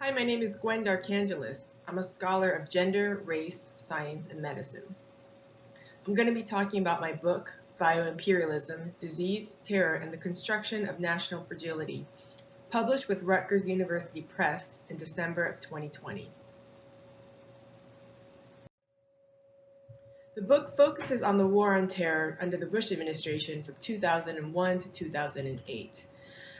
Hi, my name is Gwen Darkangelis. I'm a scholar of gender, race, science, and medicine. I'm going to be talking about my book, Bioimperialism, Disease, Terror, and the Construction of National Fragility, published with Rutgers University Press in December of 2020. The book focuses on the war on terror under the Bush administration from 2001 to 2008.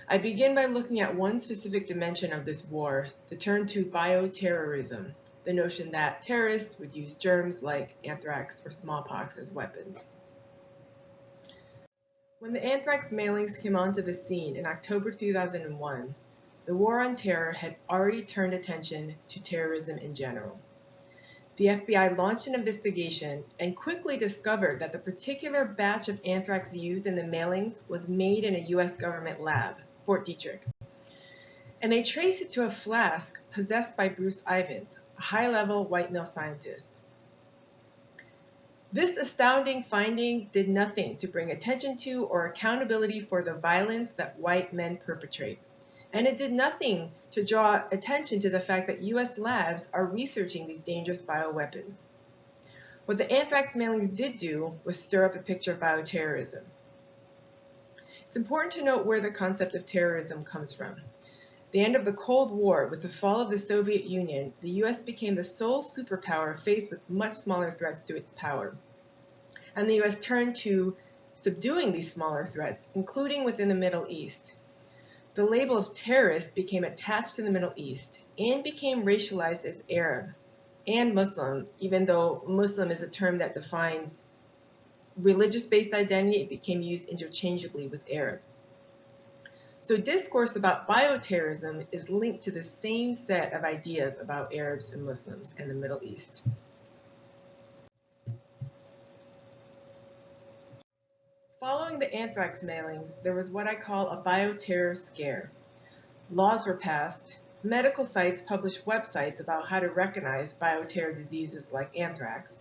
I begin by looking at one specific dimension of this war, the turn to bioterrorism, the notion that terrorists would use germs like anthrax or smallpox as weapons. When the anthrax mailings came onto the scene in October 2001, the war on terror had already turned attention to terrorism in general. The FBI launched an investigation and quickly discovered that the particular batch of anthrax used in the mailings was made in a U.S. government lab, Fort Detrick. And they traced it to a flask possessed by Bruce Ivins, a high-level white male scientist. This astounding finding did nothing to bring attention to or accountability for the violence that white men perpetrate. And it did nothing to draw attention to the fact that U.S. labs are researching these dangerous bioweapons. What the anthrax mailings did do was stir up a picture of bioterrorism. It's important to note where the concept of terrorism comes from. At the end of the Cold War, with the fall of the Soviet Union, the U.S. became the sole superpower faced with much smaller threats to its power. And the U.S. turned to subduing these smaller threats, including within the Middle East. The label of terrorist became attached to the Middle East and became racialized as Arab and Muslim, even though Muslim is a term that defines religious-based identity. It became used interchangeably with Arab. So discourse about bioterrorism is linked to the same set of ideas about Arabs and Muslims and the Middle East. Following the anthrax mailings, there was what I call a bioterror scare. Laws were passed, medical sites published websites about how to recognize bioterror diseases like anthrax,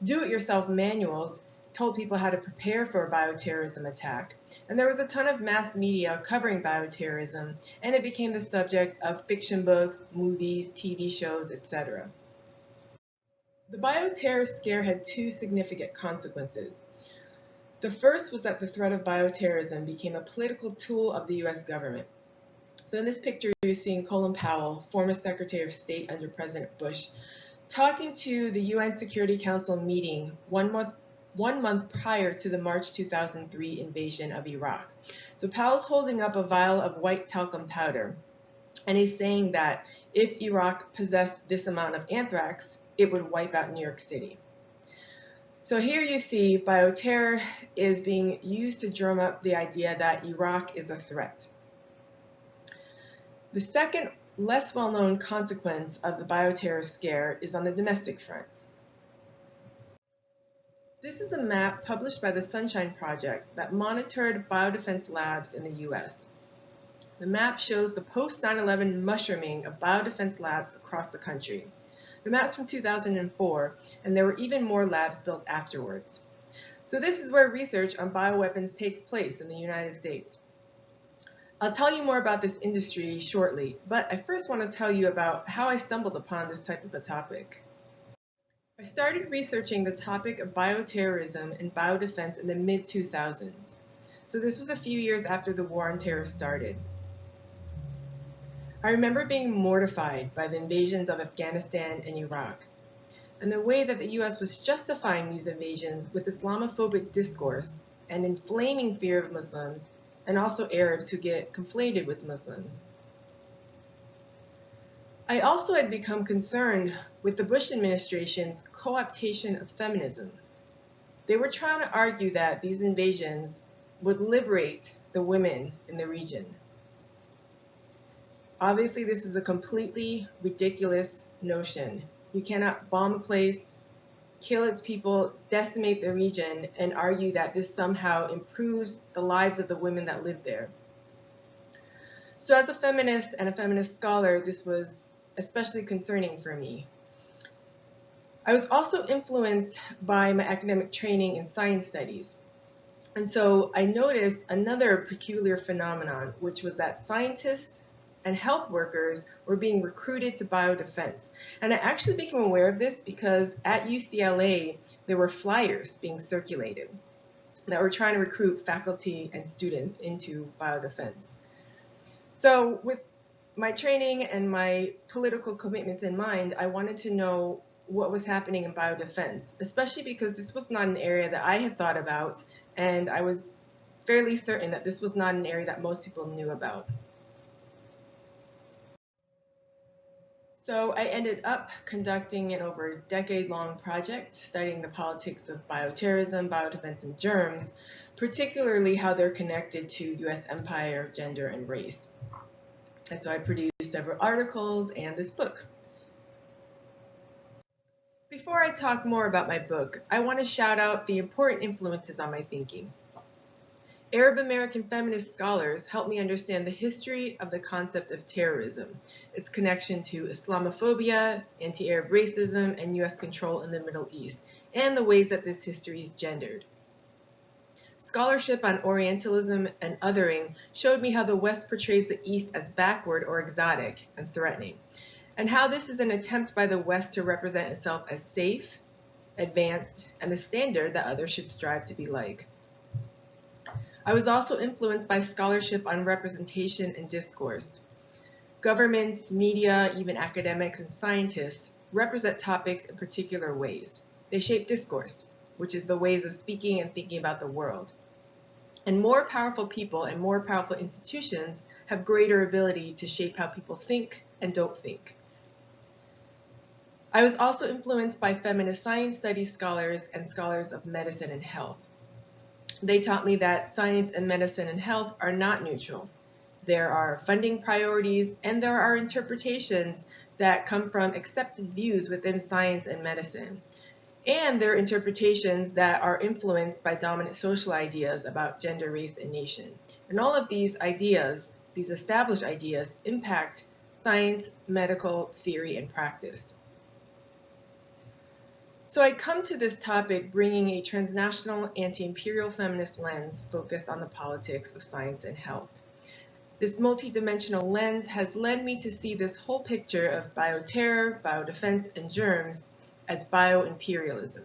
do-it-yourself manuals told people how to prepare for a bioterrorism attack, and there was a ton of mass media covering bioterrorism, and it became the subject of fiction books, movies, TV shows, etc. The bioterror scare had two significant consequences. The first was that the threat of bioterrorism became a political tool of the U.S. government. So in this picture, you're seeing Colin Powell, former Secretary of State under President Bush, talking to the UN Security Council meeting one month prior to the March 2003 invasion of Iraq. So Powell's holding up a vial of white talcum powder, and he's saying that if Iraq possessed this amount of anthrax, it would wipe out New York City. So here you see bioterror is being used to drum up the idea that Iraq is a threat. The second, less well-known consequence of the bioterror scare is on the domestic front. This is a map published by the Sunshine Project that monitored biodefense labs in the U.S. The map shows the post-9/11 mushrooming of biodefense labs across the country. The map's from 2004, and there were even more labs built afterwards. So this is where research on bioweapons takes place in the United States. I'll tell you more about this industry shortly, but I first want to tell you about how I stumbled upon this type of a topic. I started researching the topic of bioterrorism and biodefense in the mid-2000s. So this was a few years after the war on terror started. I remember being mortified by the invasions of Afghanistan and Iraq, and the way that the U.S. was justifying these invasions with Islamophobic discourse and inflaming fear of Muslims, and also Arabs who get conflated with Muslims. I also had become concerned with the Bush administration's co-optation of feminism. They were trying to argue that these invasions would liberate the women in the region. Obviously, this is a completely ridiculous notion. You cannot bomb a place, kill its people, decimate the region, and argue that this somehow improves the lives of the women that live there. So as a feminist and a feminist scholar, this was especially concerning for me. I was also influenced by my academic training in science studies. And so I noticed another peculiar phenomenon, which was that scientists and health workers were being recruited to biodefense. And I actually became aware of this because at UCLA, there were flyers being circulated that were trying to recruit faculty and students into biodefense. So with my training and my political commitments in mind, I wanted to know what was happening in biodefense, especially because this was not an area that I had thought about, and I was fairly certain that this was not an area that most people knew about. So I ended up conducting an over decade-long project studying the politics of bioterrorism, biodefense, and germs, particularly how they're connected to US empire, gender, and race. And so I produced several articles and this book. Before I talk more about my book, I want to shout out the important influences on my thinking. Arab American feminist scholars helped me understand the history of the concept of terrorism, its connection to Islamophobia, anti-Arab racism, and US control in the Middle East, and the ways that this history is gendered. Scholarship on Orientalism and othering showed me how the West portrays the East as backward or exotic and threatening, and how this is an attempt by the West to represent itself as safe, advanced, and the standard that others should strive to be like. I was also influenced by scholarship on representation and discourse. Governments, media, even academics and scientists represent topics in particular ways. They shape discourse, which is the ways of speaking and thinking about the world. And more powerful people and more powerful institutions have greater ability to shape how people think and don't think. I was also influenced by feminist science studies scholars and scholars of medicine and health. They taught me that science and medicine and health are not neutral. There are funding priorities and there are interpretations that come from accepted views within science and medicine. And there are interpretations that are influenced by dominant social ideas about gender, race, and nation. And all of these ideas, these established ideas, impact science, medical theory, and practice. So I come to this topic bringing a transnational anti-imperial feminist lens focused on the politics of science and health. This multidimensional lens has led me to see this whole picture of bioterror, biodefense, and germs as bioimperialism.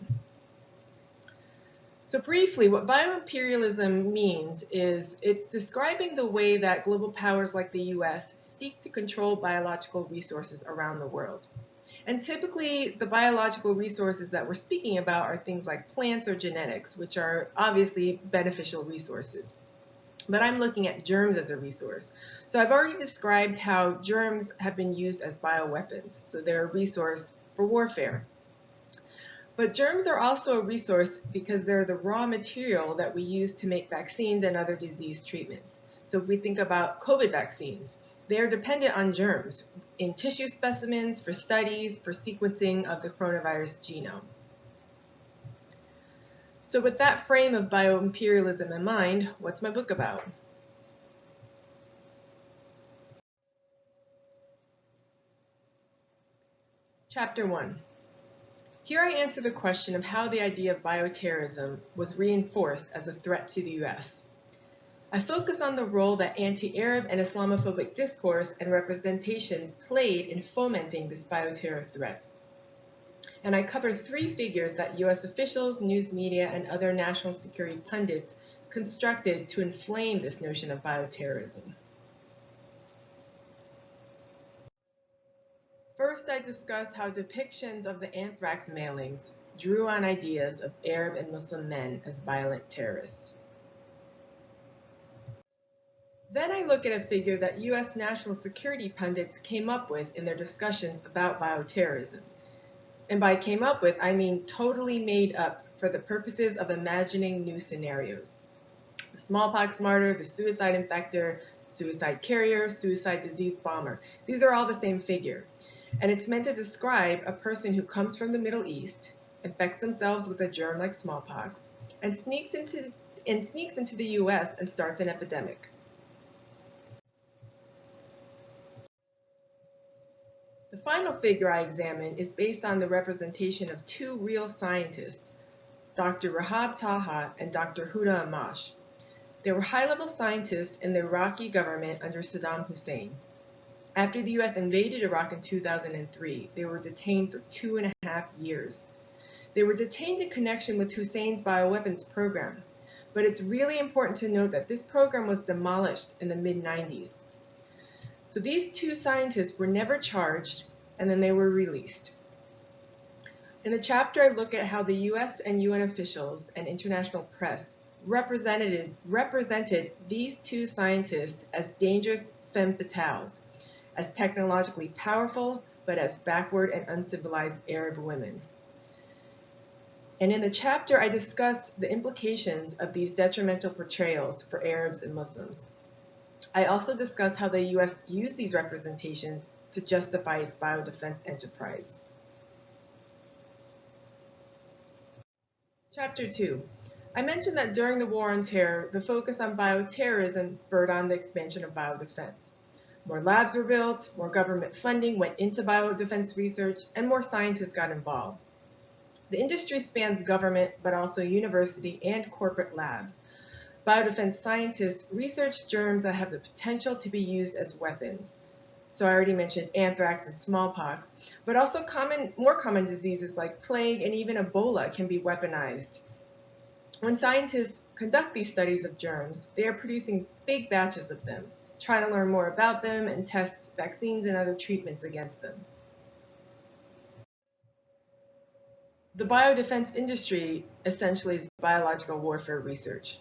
So briefly, what bioimperialism means is it's describing the way that global powers like the US seek to control biological resources around the world. And typically, the biological resources that we're speaking about are things like plants or genetics, which are obviously beneficial resources. But I'm looking at germs as a resource. So I've already described how germs have been used as bioweapons. So they're a resource for warfare. But germs are also a resource because they're the raw material that we use to make vaccines and other disease treatments. So if we think about COVID vaccines, they are dependent on germs in tissue specimens for studies, for sequencing of the coronavirus genome. So with that frame of bioimperialism in mind, what's my book about? Chapter 1. Here I answer the question of how the idea of bioterrorism was reinforced as a threat to the US. I focus on the role that anti-Arab and Islamophobic discourse and representations played in fomenting this bioterror threat. And I cover 3 figures that US officials, news media, and other national security pundits constructed to inflame this notion of bioterrorism. First, I discuss how depictions of the anthrax mailings drew on ideas of Arab and Muslim men as violent terrorists. Then I look at a figure that US national security pundits came up with in their discussions about bioterrorism. And by came up with, I mean totally made up for the purposes of imagining new scenarios. The smallpox martyr, the suicide infector, suicide carrier, suicide disease bomber. These are all the same figure. And it's meant to describe a person who comes from the Middle East, infects themselves with a germ like smallpox, and sneaks into the US and starts an epidemic. The final figure I examine is based on the representation of 2 real scientists, Dr. Rahab Taha and Dr. Huda Amash. They were high-level scientists in the Iraqi government under Saddam Hussein. After the US invaded Iraq in 2003, they were detained for 2.5 years. They were detained in connection with Hussein's bioweapons program, but it's really important to note that this program was demolished in the mid-90s. So these two scientists were never charged, and then they were released. In the chapter, I look at how the US and UN officials and international press represented these two scientists as dangerous femme fatales, as technologically powerful, but as backward and uncivilized Arab women. And in the chapter, I discuss the implications of these detrimental portrayals for Arabs and Muslims. I also discuss how the US used these representations to justify its biodefense enterprise. Chapter 2. I mentioned that during the War on Terror, the focus on bioterrorism spurred on the expansion of biodefense. More labs were built, more government funding went into biodefense research, and more scientists got involved. The industry spans government, but also university and corporate labs. Biodefense scientists research germs that have the potential to be used as weapons. So I already mentioned anthrax and smallpox, but also more common diseases like plague and even Ebola can be weaponized. When scientists conduct these studies of germs, they are producing big batches of them, trying to learn more about them and test vaccines and other treatments against them. The biodefense industry essentially is biological warfare research.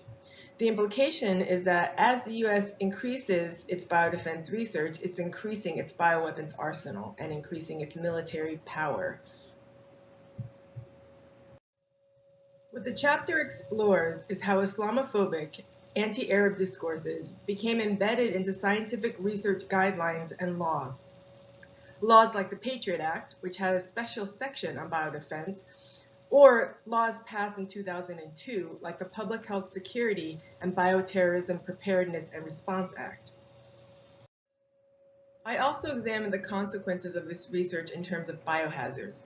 The implication is that as the US increases its biodefense research, it's increasing its bioweapons arsenal and increasing its military power. What the chapter explores is how Islamophobic, anti-Arab discourses became embedded into scientific research guidelines and law. Laws like the Patriot Act, which had a special section on biodefense, or laws passed in 2002, like the Public Health Security and Bioterrorism Preparedness and Response Act. I also examined the consequences of this research in terms of biohazards.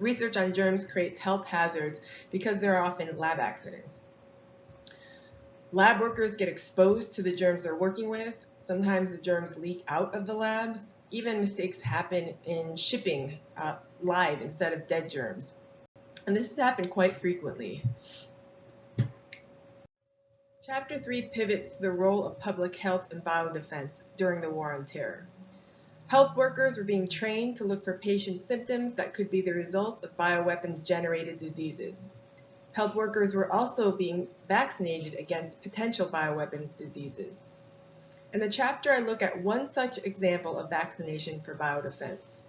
Research on germs creates health hazards because there are often lab accidents. Lab workers get exposed to the germs they're working with. Sometimes the germs leak out of the labs. Even mistakes happen in shipping live instead of dead germs. And this has happened quite frequently. Chapter 3 pivots to the role of public health and biodefense during the War on Terror. Health workers were being trained to look for patient symptoms that could be the result of bioweapons-generated diseases. Health workers were also being vaccinated against potential bioweapons diseases. In the chapter, I look at one such example of vaccination for biodefense.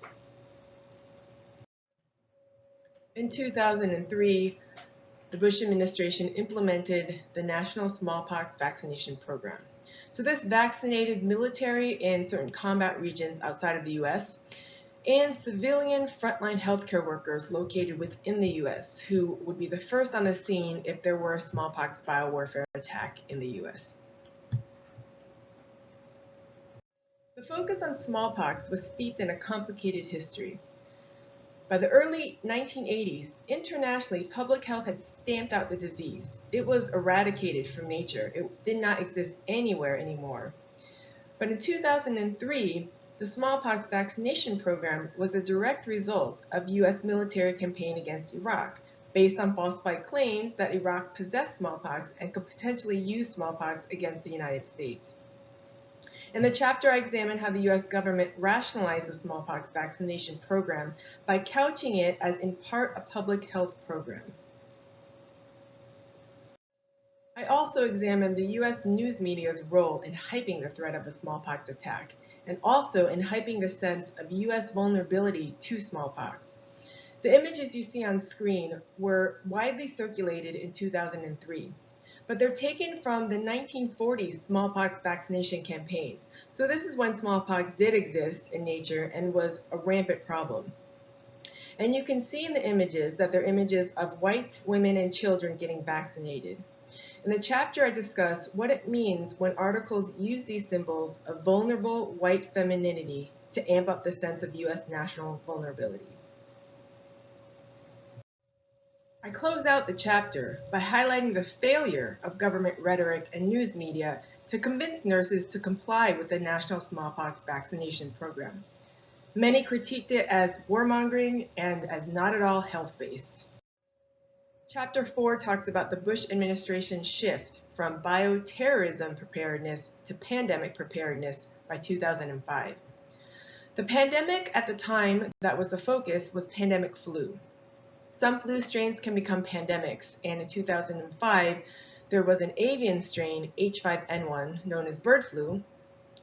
In 2003, the Bush administration implemented the National Smallpox Vaccination Program. So this vaccinated military in certain combat regions outside of the US and civilian frontline healthcare workers located within the US who would be the first on the scene if there were a smallpox biowarfare attack in the US. The focus on smallpox was steeped in a complicated history. By the early 1980s, internationally, public health had stamped out the disease. It was eradicated from nature. It did not exist anywhere anymore. But in 2003, the smallpox vaccination program was a direct result of US military campaign against Iraq, based on falsified claims that Iraq possessed smallpox and could potentially use smallpox against the United States. In the chapter, I examine how the US government rationalized the smallpox vaccination program by couching it as in part a public health program. I also examined the US news media's role in hyping the threat of a smallpox attack, and also in hyping the sense of US vulnerability to smallpox. The images you see on screen were widely circulated in 2003. But they're taken from the 1940s smallpox vaccination campaigns. So this is when smallpox did exist in nature and was a rampant problem. And you can see in the images that they're images of white women and children getting vaccinated. In the chapter, I discuss what it means when articles use these symbols of vulnerable white femininity to amp up the sense of US national vulnerability. I close out the chapter by highlighting the failure of government rhetoric and news media to convince nurses to comply with the national smallpox vaccination program. Many critiqued it as warmongering and as not at all health-based. Chapter 4 talks about the Bush administration's shift from bioterrorism preparedness to pandemic preparedness by 2005. The pandemic at the time that was the focus was pandemic flu. Some flu strains can become pandemics, and in 2005, there was an avian strain, H5N1, known as bird flu,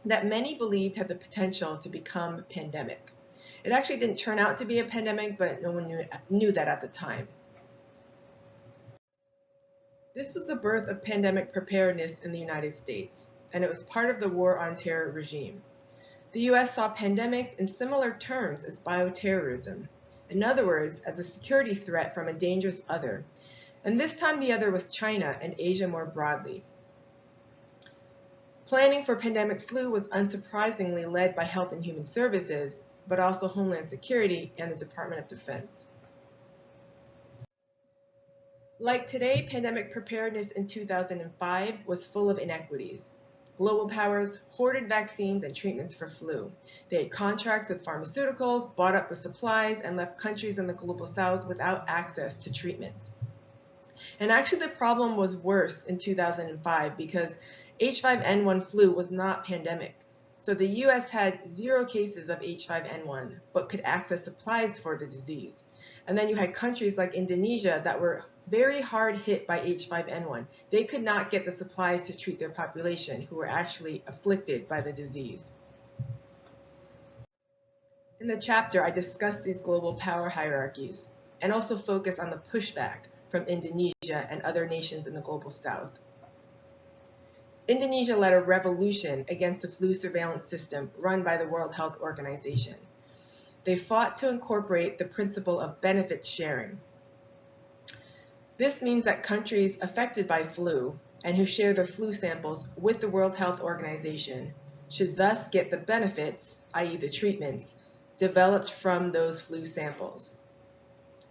that many believed had the potential to become pandemic. It actually didn't turn out to be a pandemic, but no one knew that at the time. This was the birth of pandemic preparedness in the United States, and it was part of the War on Terror regime. The US saw pandemics in similar terms as bioterrorism, in other words, as a security threat from a dangerous other, and this time the other was China and Asia more broadly. Planning for pandemic flu was unsurprisingly led by Health and Human Services, but also Homeland Security and the Department of Defense. Like today, pandemic preparedness in 2005 was full of inequities. Global powers hoarded vaccines and treatments for flu. They had contracts with pharmaceuticals, bought up the supplies, and left countries in the global south without access to treatments. And actually the problem was worse in 2005 because H5N1 flu was not pandemic. So the US had 0 cases of H5N1, but could access supplies for the disease. And then you had countries like Indonesia that were very hard hit by H5N1. They could not get the supplies to treat their population who were actually afflicted by the disease. In the chapter, I discuss these global power hierarchies and also focus on the pushback from Indonesia and other nations in the global south. Indonesia led a revolution against the flu surveillance system run by the World Health Organization. They fought to incorporate the principle of benefit sharing. This means that countries affected by flu and who share their flu samples with the World Health Organization should thus get the benefits, i.e. the treatments, developed from those flu samples.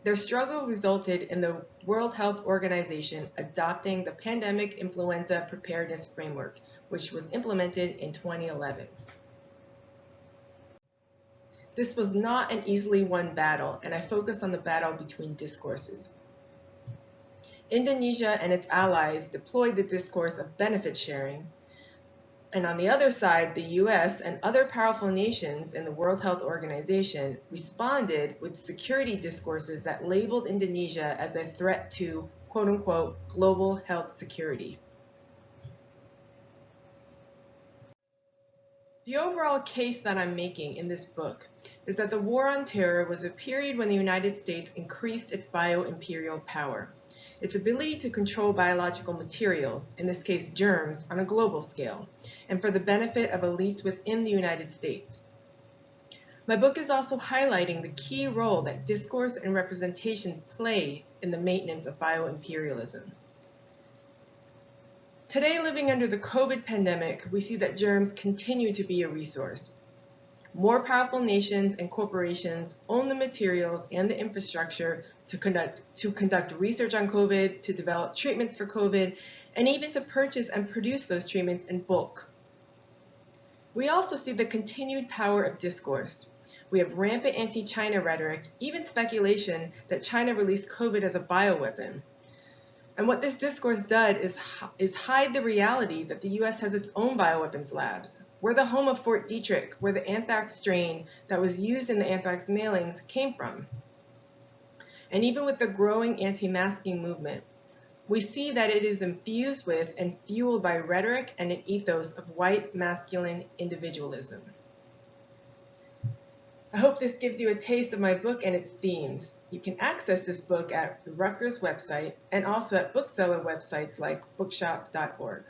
Their struggle resulted in the World Health Organization adopting the Pandemic Influenza Preparedness Framework, which was implemented in 2011. This was not an easily won battle, and I focus on the battle between discourses. Indonesia and its allies deployed the discourse of benefit sharing, and on the other side, the US and other powerful nations in the World Health Organization responded with security discourses that labeled Indonesia as a threat to, quote-unquote, global health security. The overall case that I'm making in this book is that the War on Terror was a period when the United States increased its bio-imperial power, its ability to control biological materials, in this case germs, on a global scale, and for the benefit of elites within the United States. My book is also highlighting the key role that discourse and representations play in the maintenance of bio-imperialism. Today, living under the COVID pandemic, we see that germs continue to be a resource. More powerful nations and corporations own the materials and the infrastructure to conduct research on COVID, to develop treatments for COVID, and even to purchase and produce those treatments in bulk. We also see the continued power of discourse. We have rampant anti-China rhetoric, even speculation that China released COVID as a bioweapon. And what this discourse does is hide the reality that the US has its own bioweapons labs. We're the home of Fort Detrick, where the anthrax strain that was used in the anthrax mailings came from. And even with the growing anti-masking movement, we see that it is infused with and fueled by rhetoric and an ethos of white masculine individualism. I hope this gives you a taste of my book and its themes. You can access this book at the Rutgers website and also at bookseller websites like bookshop.org.